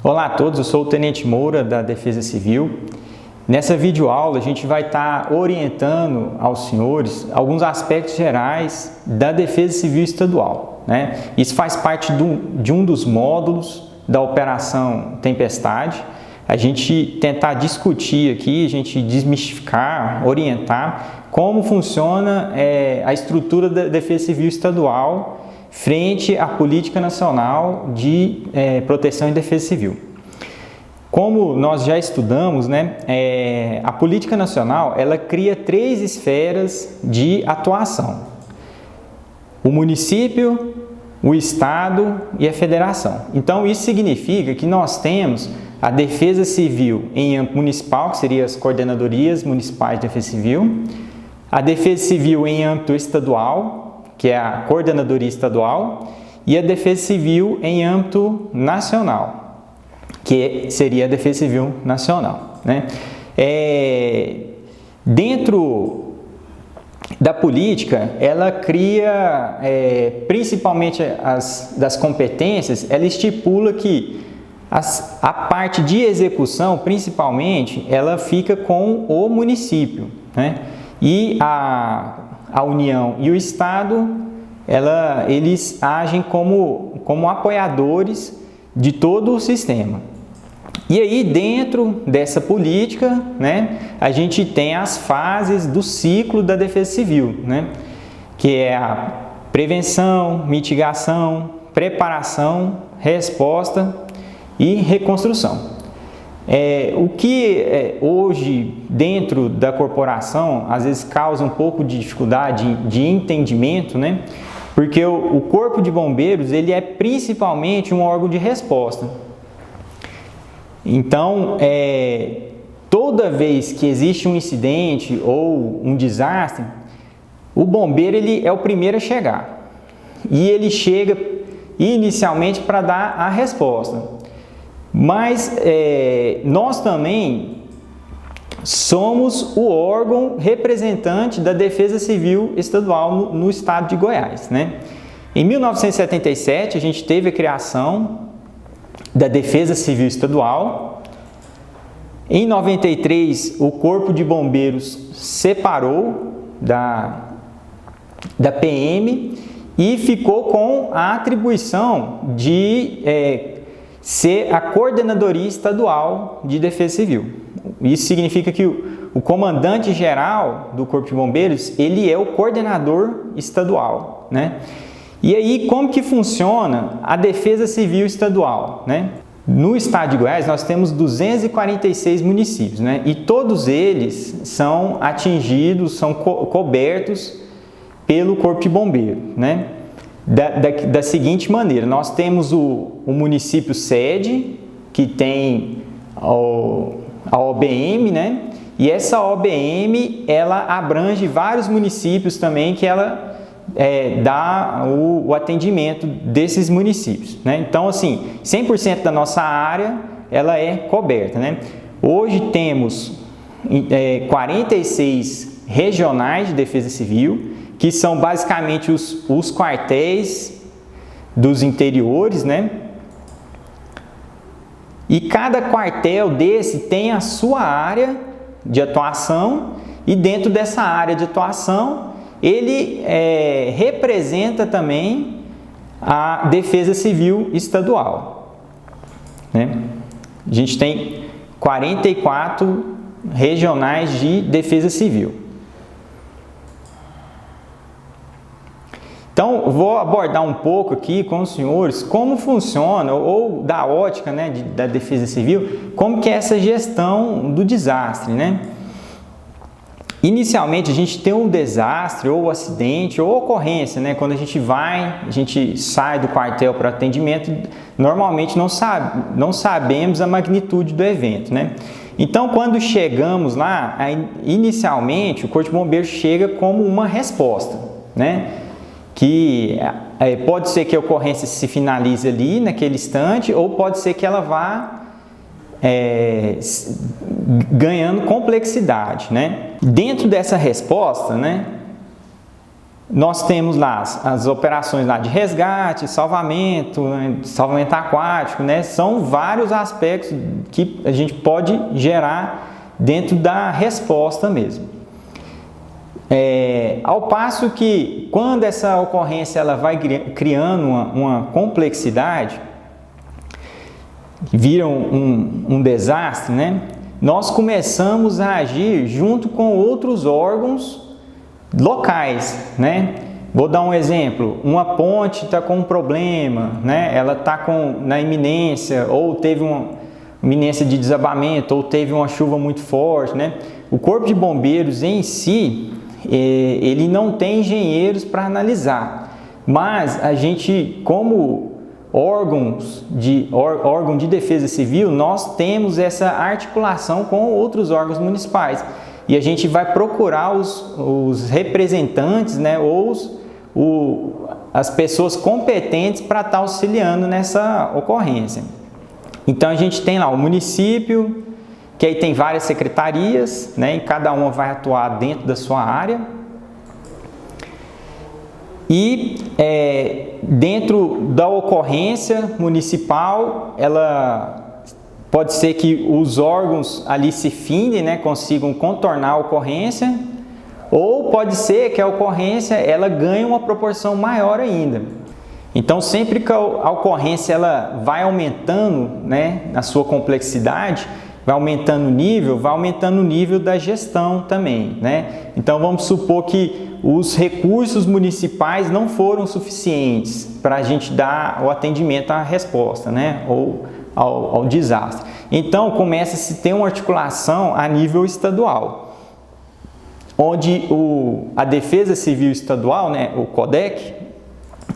Olá a todos, eu sou o Tenente Moura da Defesa Civil. Nessa videoaula a gente vai estar orientando aos senhores alguns aspectos gerais da Defesa Civil Estadual, né? Isso faz parte de um dos módulos da Operação Tempestade. A gente tentar discutir aqui, a gente desmistificar, orientar como funciona a estrutura da Defesa Civil Estadual frente à Política Nacional de Proteção e Defesa Civil. Como nós já estudamos, né, a Política Nacional ela cria 3 esferas de atuação: o município, o Estado e a Federação. Então, isso significa que nós temos a Defesa Civil em âmbito municipal, que seriam as coordenadorias municipais de Defesa Civil, a Defesa Civil em âmbito estadual, que é a Coordenadoria Estadual, e a Defesa Civil em âmbito nacional, que seria a Defesa Civil Nacional, né? Dentro da política, ela cria, principalmente das competências, ela estipula que a parte de execução, principalmente, ela fica com o município, né? E a União e o Estado, eles agem como apoiadores de todo o sistema. E aí, dentro dessa política, né, a gente tem as fases do ciclo da Defesa Civil, né, que é a prevenção, mitigação, preparação, resposta e reconstrução. O que hoje dentro da corporação às vezes causa um pouco de dificuldade de entendimento, né? Porque o Corpo de Bombeiros ele é principalmente um órgão de resposta. Então, toda vez que existe um incidente ou um desastre, o bombeiro ele é o primeiro a chegar e ele chega inicialmente para dar a resposta. Mas nós também somos o órgão representante da Defesa Civil Estadual no estado de Goiás, né? Em 1977, a gente teve a criação da Defesa Civil Estadual. Em 93, o Corpo de Bombeiros separou da PM e ficou com a atribuição de ser a Coordenadoria Estadual de Defesa Civil. Isso significa que o comandante-geral do Corpo de Bombeiros, ele é o coordenador estadual, né? E aí, como que funciona a Defesa Civil Estadual, né? No estado de Goiás, nós temos 246 municípios, né? E todos eles são atingidos, são cobertos pelo Corpo de Bombeiro, né? Da seguinte maneira, nós temos o município sede, que tem a OBM, né? E essa OBM, ela abrange vários municípios também, que ela dá o atendimento desses municípios, né? Então, assim, 100% da nossa área, ela é coberta, né? Hoje temos 46 regionais de defesa civil, que são basicamente os quartéis dos interiores, né? E cada quartel desse tem a sua área de atuação, e dentro dessa área de atuação, ele representa também a Defesa Civil Estadual, né? A gente tem 44 regionais de defesa civil. Então, vou abordar um pouco aqui com os senhores como funciona, ou da ótica, né, da Defesa Civil, como que é essa gestão do desastre, né? Inicialmente, a gente tem um desastre, ou acidente, ou ocorrência, né? Quando a gente sai do quartel para atendimento, normalmente não sabemos a magnitude do evento, né? Então, quando chegamos lá, inicialmente, o Corpo de Bombeiros chega como uma resposta, né? Que pode ser que a ocorrência se finalize ali naquele instante, ou pode ser que ela vá ganhando complexidade, né? Dentro dessa resposta, né, nós temos lá as operações lá de resgate, salvamento, né, salvamento aquático, né? São vários aspectos que a gente pode gerar dentro da resposta mesmo. Ao passo que, quando essa ocorrência ela vai criando uma complexidade, vira um desastre, né? Nós começamos a agir junto com outros órgãos locais, né? Vou dar um exemplo: uma ponte está com um problema, né? Ela está na iminência, ou teve uma iminência de desabamento, ou teve uma chuva muito forte, né? O Corpo de Bombeiros em si, ele não tem engenheiros para analisar, mas a gente, como órgão de defesa civil, nós temos essa articulação com outros órgãos municipais. E a gente vai procurar os representantes, né, ou as pessoas competentes para estar auxiliando nessa ocorrência. Então a gente tem lá o município, que aí tem várias secretarias, né, e cada uma vai atuar dentro da sua área. E dentro da ocorrência municipal, ela pode ser que os órgãos ali se findem, né, consigam contornar a ocorrência, ou pode ser que a ocorrência ela ganhe uma proporção maior ainda. Então, sempre que a ocorrência ela vai aumentando, né, na sua complexidade, vai aumentando o nível da gestão também, né? Então, vamos supor que os recursos municipais não foram suficientes para a gente dar o atendimento à resposta, né, ou ao desastre. Então, começa a se ter uma articulação a nível estadual, onde a Defesa Civil Estadual, né, o CODEC,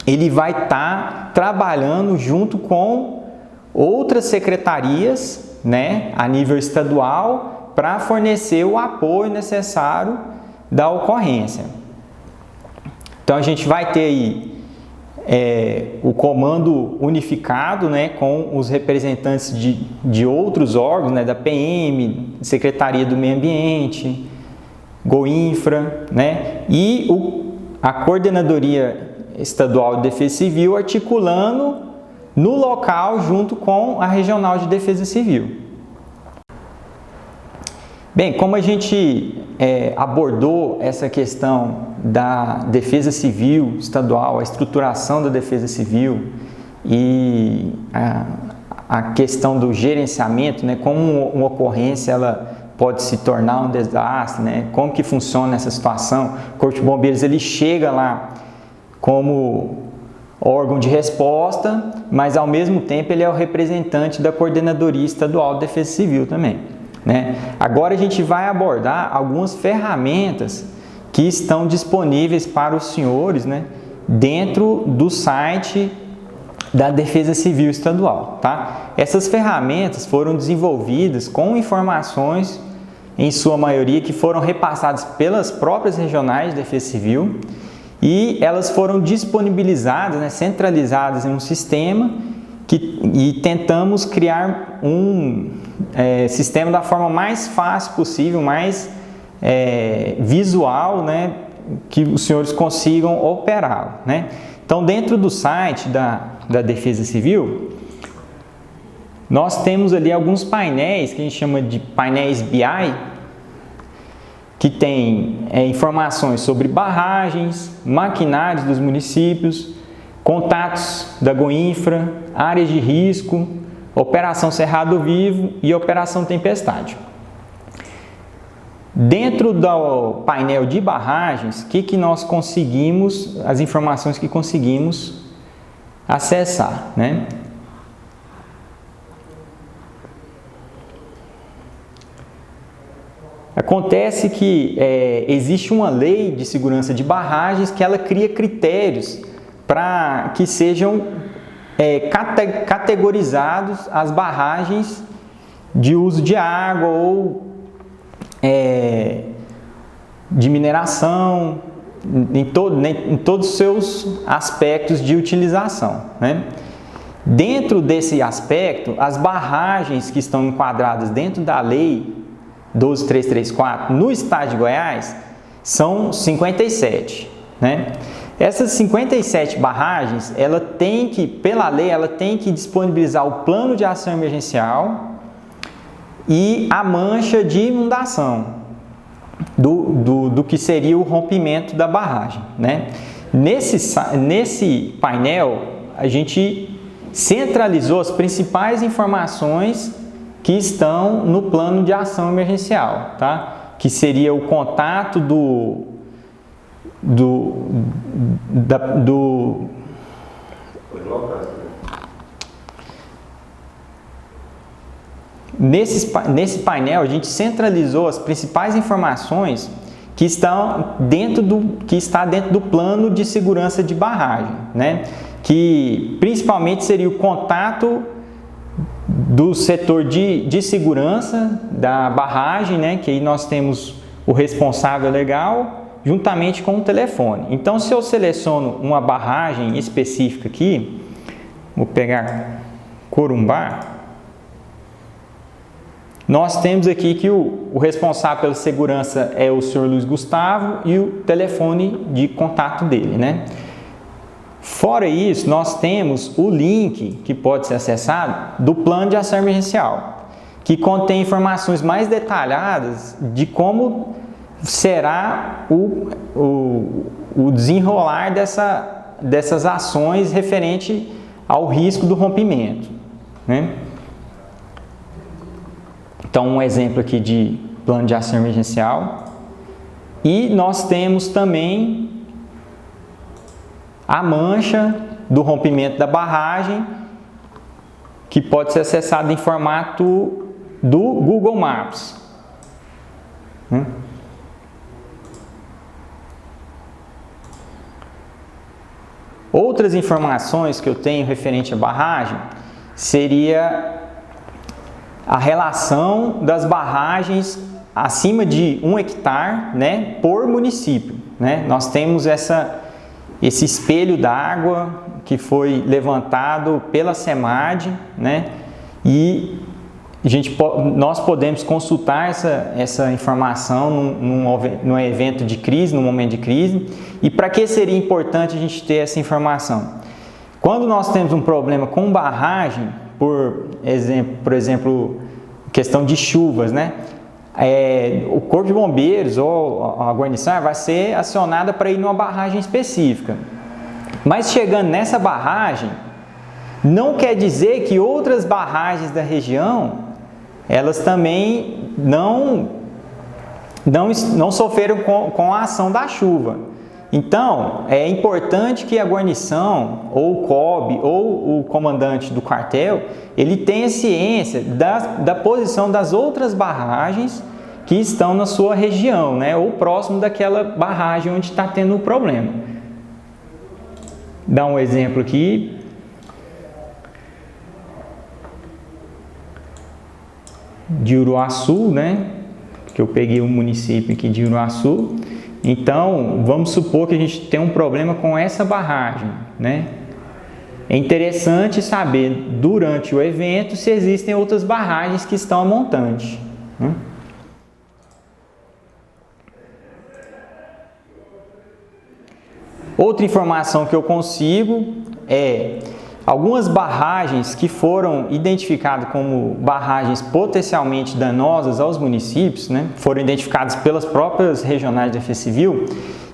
ele vai estar trabalhando junto com outras secretarias, né, a nível estadual, para fornecer o apoio necessário da ocorrência. Então, a gente vai ter aí o comando unificado, né, com os representantes de outros órgãos, né, da PM, Secretaria do Meio Ambiente, GOINFRA, né, e a Coordenadoria Estadual de Defesa Civil articulando no local junto com a Regional de Defesa Civil. Bem, como a gente abordou essa questão da defesa civil estadual, a estruturação da defesa civil e a questão do gerenciamento, né, como uma ocorrência ela pode se tornar um desastre, né, como que funciona essa situação. O Corpo de Bombeiros ele chega lá como órgão de resposta, mas ao mesmo tempo ele é o representante da Coordenadoria Estadual de Defesa Civil também, né? Agora a gente vai abordar algumas ferramentas que estão disponíveis para os senhores, né, dentro do site da Defesa Civil Estadual, tá? Essas ferramentas foram desenvolvidas com informações, em sua maioria, que foram repassadas pelas próprias regionais de Defesa Civil, e elas foram disponibilizadas, né, centralizadas em um sistema e tentamos criar um sistema da forma mais fácil possível, mais visual, né, que os senhores consigam operá-lo, né? Então, dentro do site da Defesa Civil, nós temos ali alguns painéis que a gente chama de painéis BI, que tem informações sobre barragens, maquinários dos municípios, contatos da GOINFRA, áreas de risco, Operação Cerrado Vivo e Operação Tempestade. Dentro do painel de barragens, que nós conseguimos, as informações que conseguimos acessar, né? Acontece que existe uma lei de segurança de barragens que ela cria critérios para que sejam categorizados as barragens de uso de água ou de mineração, em todos os seus aspectos de utilização, né? Dentro desse aspecto, as barragens que estão enquadradas dentro da lei 12.334 no estado de Goiás são 57. né? Essas 57 barragens, ela tem que, pela lei, ela tem que disponibilizar o plano de ação emergencial e a mancha de inundação do que seria o rompimento da barragem, né? Nesse painel, a gente centralizou as principais informações que estão no plano de ação emergencial, tá? Que seria o contato Nesse painel, a gente centralizou as principais informações que está dentro do plano de segurança de barragem, né? Que principalmente seria o contato do setor de segurança da barragem, né? Que aí nós temos o responsável legal juntamente com o telefone. Então, se eu seleciono uma barragem específica aqui, vou pegar Corumbá, nós temos aqui que o responsável pela segurança é o senhor Luiz Gustavo e o telefone de contato dele, né? Fora isso, nós temos o link que pode ser acessado do plano de ação emergencial, que contém informações mais detalhadas de como será o desenrolar dessas ações referente ao risco do rompimento, né? Então, um exemplo aqui de plano de ação emergencial. E nós temos também a mancha do rompimento da barragem, que pode ser acessada em formato do Google Maps, né? Outras informações que eu tenho referente à barragem seria a relação das barragens acima de 1 hectare, né, por município, né? Nós temos esse espelho d'água que foi levantado pela SEMAD, né? E nós podemos consultar essa informação num evento de crise, num momento de crise. E para que seria importante a gente ter essa informação? Quando nós temos um problema com barragem, por exemplo, questão de chuvas, né? O Corpo de Bombeiros ou a guarnição vai ser acionada para ir numa barragem específica. Mas chegando nessa barragem, não quer dizer que outras barragens da região, elas também não sofreram com a ação da chuva. Então, é importante que a guarnição, ou o COB, ou o comandante do quartel, ele tenha ciência da posição das outras barragens que estão na sua região, né? Ou próximo daquela barragem onde está tendo o problema. Dá um exemplo aqui. De Uruaçu, né? Que eu peguei um município aqui de Uruaçu. Então, vamos supor que a gente tem um problema com essa barragem, né? É interessante saber, durante o evento, se existem outras barragens que estão a montante, né? Outra informação que eu consigo é algumas barragens que foram identificadas como barragens potencialmente danosas aos municípios, né, foram identificadas pelas próprias regionais de defesa civil.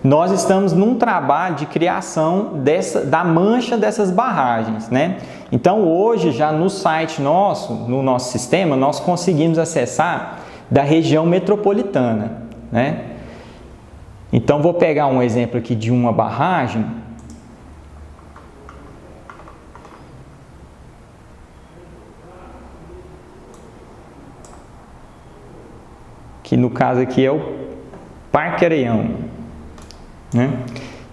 Nós estamos num trabalho de criação da mancha dessas barragens, né? Então, hoje, já no site nosso, no nosso sistema, nós conseguimos acessar da região metropolitana, né? Então, vou pegar um exemplo aqui de uma barragem. Que no caso aqui é o Parque Areião, né?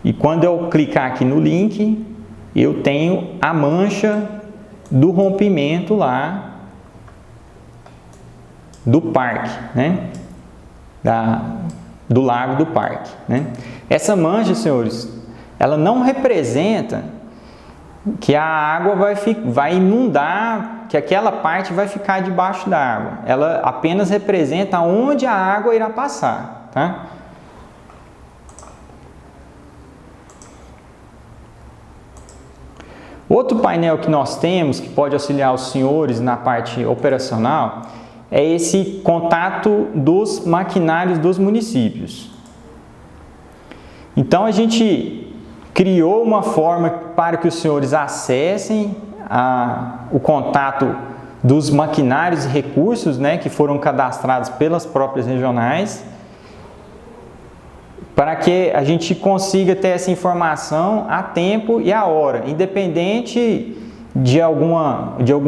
E quando eu clicar aqui no link, eu tenho a mancha do rompimento lá do parque, né? Do lago do parque, né? Essa mancha, senhores, ela não representa que a água vai inundar, que aquela parte vai ficar debaixo da água. Ela apenas representa onde a água irá passar, tá? Outro painel que nós temos, que pode auxiliar os senhores na parte operacional, é esse contato dos maquinários dos municípios. Então, a gente criou uma forma para que os senhores acessem o contato dos maquinários e recursos, né, que foram cadastrados pelas próprias regionais, para que a gente consiga ter essa informação a tempo e a hora, independente de algum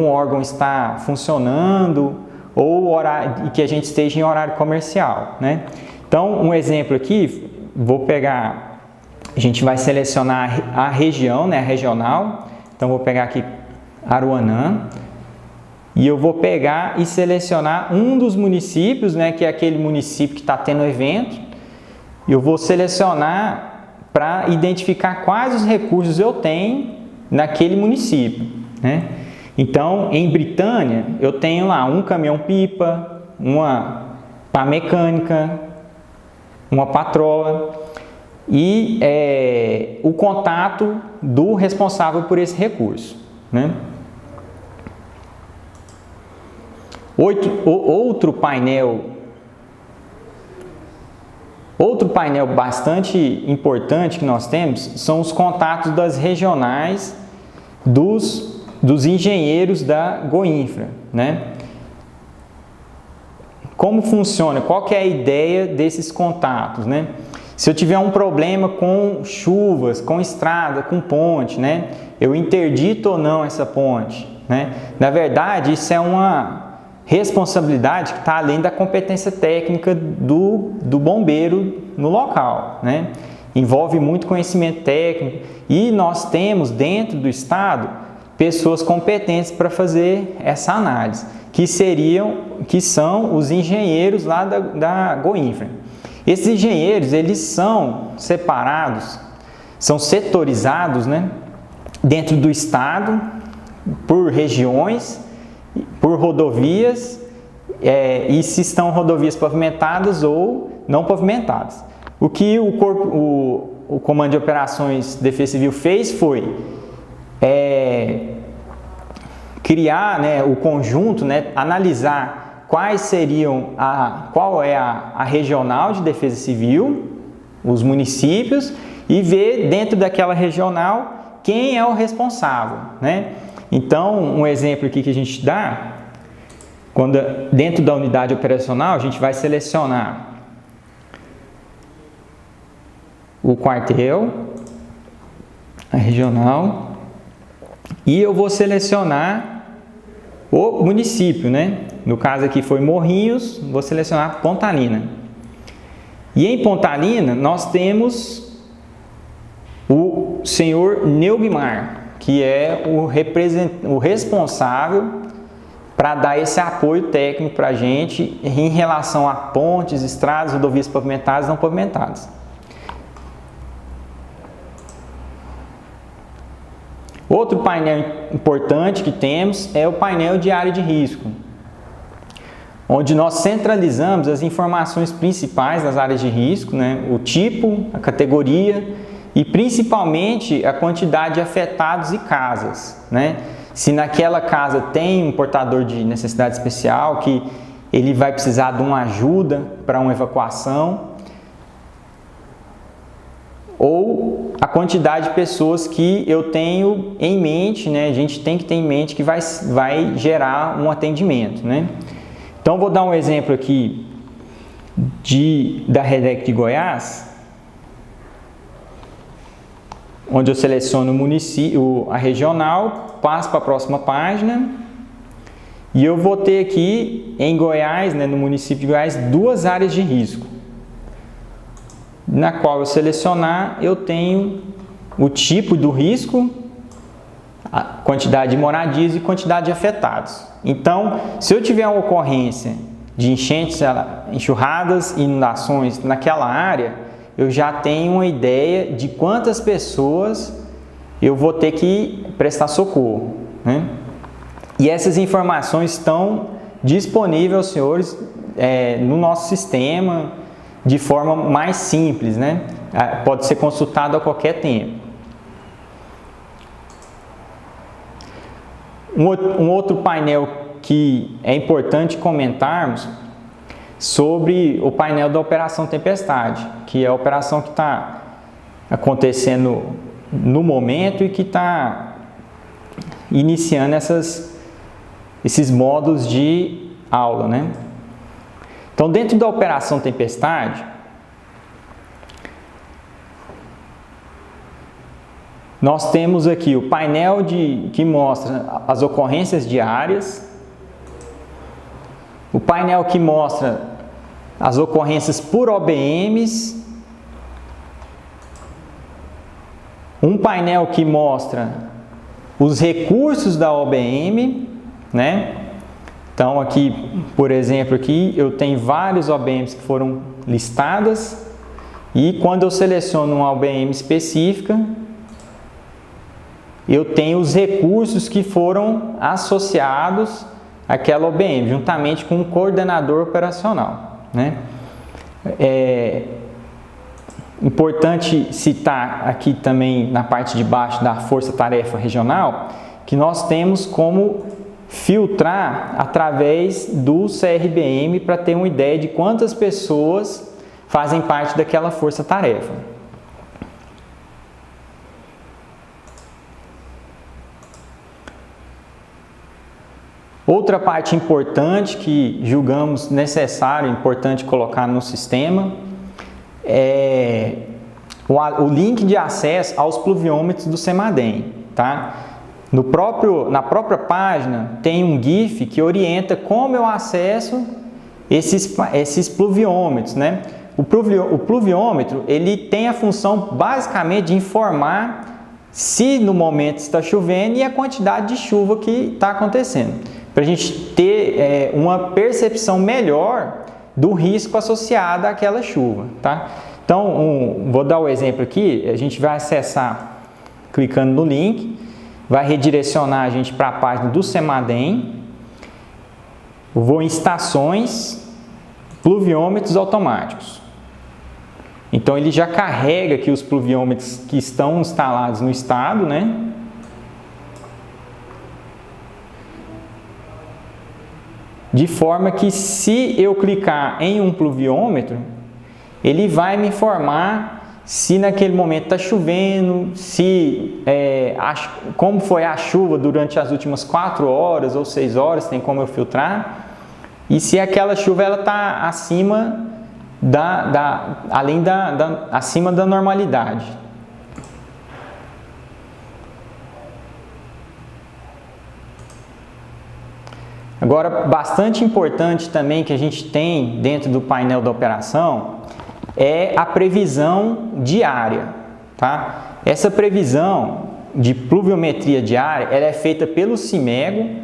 órgão estar funcionando ou horário, que a gente esteja em horário comercial, né? Então, um exemplo aqui, a gente vai selecionar a região, né, a regional. Então, vou pegar aqui Aruanã e eu vou pegar e selecionar um dos municípios, né, que é aquele município que está tendo evento. Eu vou selecionar para identificar quais os recursos eu tenho naquele município, né? Então, em Britânia, eu tenho lá um caminhão-pipa, uma pá mecânica, uma patrola e o contato do responsável por esse recurso, né? Outro painel bastante importante que nós temos são os contatos das regionais dos engenheiros da Goinfra, né? Como funciona? Qual que é a ideia desses contatos, né? Se eu tiver um problema com chuvas, com estrada, com ponte, né? Eu interdito ou não essa ponte, né? Na verdade, isso é uma responsabilidade que está além da competência técnica do bombeiro no local, né? Envolve muito conhecimento técnico e nós temos dentro do estado pessoas competentes para fazer essa análise, que são os engenheiros lá da Goinfra. Esses engenheiros, eles são separados, são setorizados, né, dentro do estado, por regiões, por rodovias, e se estão rodovias pavimentadas ou não pavimentadas. O que o Comando de Operações de Defesa Civil fez foi criar, né, o conjunto, né, analisar qual é a regional de defesa civil, os municípios, e ver dentro daquela regional quem é o responsável, né? Então, um exemplo aqui que a gente dá, quando dentro da unidade operacional, a gente vai selecionar o quartel, a regional, e eu vou selecionar o município, né? No caso aqui foi Morrinhos, vou selecionar Pontalina. E em Pontalina nós temos o senhor Neubimar, que é o responsável para dar esse apoio técnico para a gente em relação a pontes, estradas, rodovias pavimentadas e não pavimentadas. Outro painel importante que temos é o painel de área de risco, onde nós centralizamos as informações principais das áreas de risco, né? O tipo, a categoria e principalmente a quantidade de afetados e casas, né? Se naquela casa tem um portador de necessidade especial, que ele vai precisar de uma ajuda para uma evacuação, ou a quantidade de pessoas que eu tenho em mente, né? A gente tem que ter em mente que vai gerar um atendimento, né? Então, vou dar um exemplo aqui da REDEC de Goiás, onde eu seleciono o município, a regional, passo para a próxima página, e eu vou ter aqui em Goiás, né, no município de Goiás, 2 áreas de risco, na qual eu selecionar, eu tenho o tipo do risco, a quantidade de moradias e quantidade de afetados. Então, se eu tiver uma ocorrência de enchentes, enxurradas e inundações naquela área, eu já tenho uma ideia de quantas pessoas eu vou ter que prestar socorro, né? E essas informações estão disponíveis aos senhores no nosso sistema de forma mais simples, né? Pode ser consultado a qualquer tempo. Um outro painel que é importante comentarmos sobre o painel da operação tempestade, que é a operação que está acontecendo no momento e que está iniciando esses modos de aula, né? Então, dentro da operação tempestade, nós temos aqui o painel que mostra as ocorrências diárias, o painel que mostra as ocorrências por OBMs, um painel que mostra os recursos da OBM, né? Então aqui, por exemplo, aqui eu tenho vários OBMs que foram listadas e quando eu seleciono uma OBM específica, eu tenho os recursos que foram associados àquela OBM, juntamente com o coordenador operacional, né? É importante citar aqui também na parte de baixo da força-tarefa regional, que nós temos como filtrar através do CRBM para ter uma ideia de quantas pessoas fazem parte daquela força-tarefa. Outra parte importante que julgamos necessário, importante colocar no sistema, é o link de acesso aos pluviômetros do CEMADEM, tá? Na própria página tem um GIF que orienta como eu acesso esses pluviômetros, né? O pluviômetro, ele tem a função basicamente de informar se no momento está chovendo e a quantidade de chuva que está acontecendo, para a gente ter uma percepção melhor do risco associado àquela chuva, tá? Então, vou dar o exemplo aqui, a gente vai acessar clicando no link, vai redirecionar a gente para a página do CEMADEM, eu vou em estações, pluviômetros automáticos. Então, ele já carrega aqui os pluviômetros que estão instalados no estado, né? De forma que se eu clicar em um pluviômetro, ele vai me informar se naquele momento está chovendo, como foi a chuva durante as últimas 4 horas ou 6 horas, tem como eu filtrar, e se aquela chuva está acima acima da normalidade. Agora, bastante importante também que a gente tem dentro do painel da operação é a previsão diária, tá? Essa previsão de pluviometria diária, ela é feita pelo CIMEGO,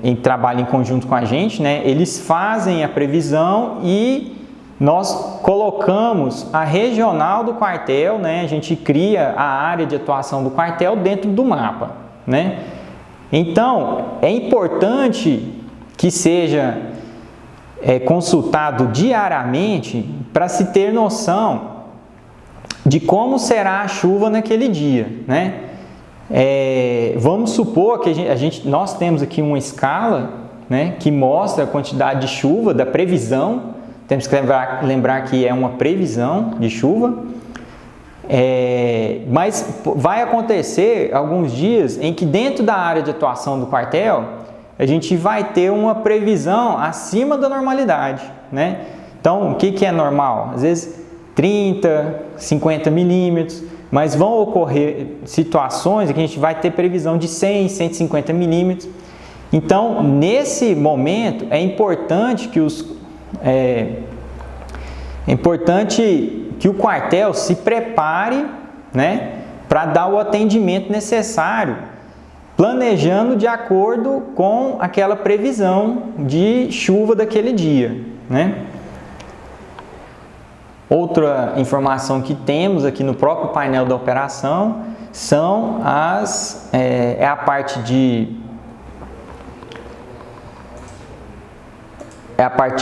em trabalho em conjunto com a gente, né? Eles fazem a previsão e nós colocamos a regional do quartel, né? A gente cria a área de atuação do quartel dentro do mapa, né? Então, é importante que seja consultado diariamente para se ter noção de como será a chuva naquele dia, né? Vamos supor que nós temos aqui uma escala, né, que mostra a quantidade de chuva, da previsão, temos que lembrar que é uma previsão de chuva, mas vai acontecer alguns dias em que dentro da área de atuação do quartel a gente vai ter uma previsão acima da normalidade, né? Então, o que é normal? Às vezes 30, 50 milímetros, mas vão ocorrer situações em que a gente vai ter previsão de 100, 150 milímetros. Então, nesse momento, é importante que o quartel se prepare, né, para dar o atendimento necessário, planejando de acordo com aquela previsão de chuva daquele dia, né? Outra informação que temos aqui no próprio painel da operação são a parte de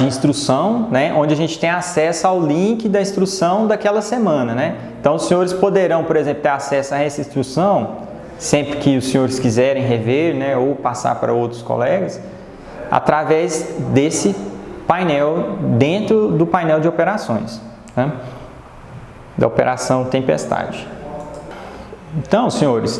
instrução, né, onde a gente tem acesso ao link da instrução daquela semana, né? Então, os senhores poderão, por exemplo, ter acesso a essa instrução sempre que os senhores quiserem rever, né, ou passar para outros colegas, através desse painel, dentro do painel de operações, né, da operação tempestade. Então, senhores,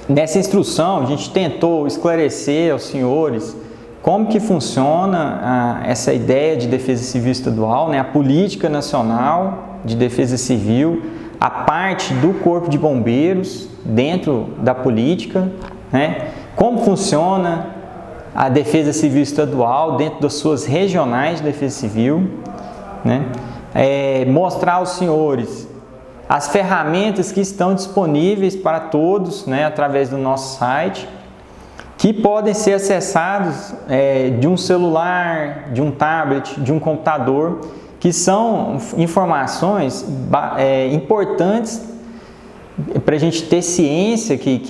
nessa instrução a gente tentou esclarecer aos senhores como que funciona essa ideia de defesa civil estadual, né, a política nacional de defesa civil, a parte do Corpo de Bombeiros dentro da política, né, como funciona a defesa civil estadual dentro das suas regionais de defesa civil, né, mostrar aos senhores as ferramentas que estão disponíveis para todos, né, através do nosso site, que podem ser acessados de um celular, de um tablet, de um computador, que são informações importantes para a gente ter ciência que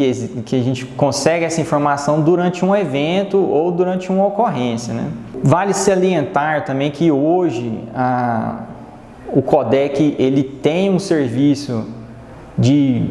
a gente consegue essa informação durante um evento ou durante uma ocorrência, né? Vale salientar também que hoje o CODEC ele tem um serviço de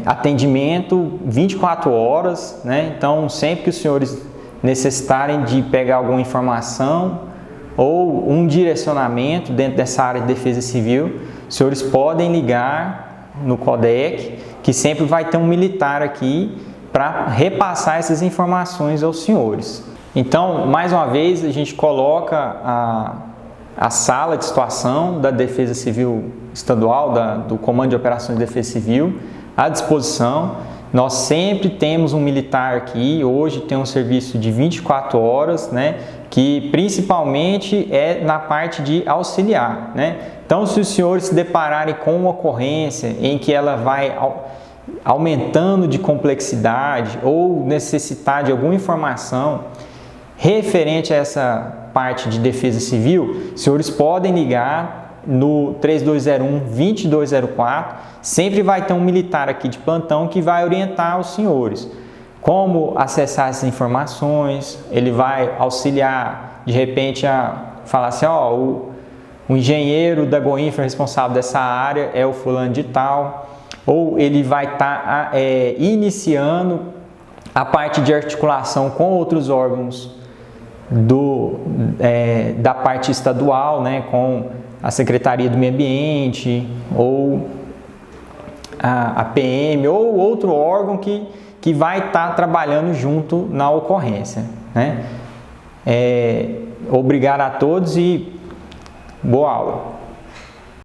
atendimento 24 horas, né? Então, sempre que os senhores necessitarem de pegar alguma informação ou um direcionamento dentro dessa área de defesa civil, os senhores podem ligar no CODEC, que sempre vai ter um militar aqui para repassar essas informações aos senhores. Então, mais uma vez, a gente coloca a sala de situação da Defesa Civil Estadual, do Comando de Operações de Defesa Civil, à disposição. Nós sempre temos um militar aqui, hoje tem um serviço de 24 horas, né, que principalmente é na parte de auxiliar, né? Então, se os senhores se depararem com uma ocorrência em que ela vai aumentando de complexidade ou necessitar de alguma informação referente a essa parte de defesa civil, os senhores podem ligar no 3201-2204, sempre vai ter um militar aqui de plantão que vai orientar os senhores como acessar essas informações, ele vai auxiliar, de repente, a falar assim, o engenheiro da Goinfra responsável dessa área é o fulano de tal, ou ele vai estar iniciando a parte de articulação com outros órgãos da parte estadual, né, com a Secretaria do Meio Ambiente, ou a PM, ou outro órgão que vai estar trabalhando junto na ocorrência, né? Obrigado a todos e boa aula!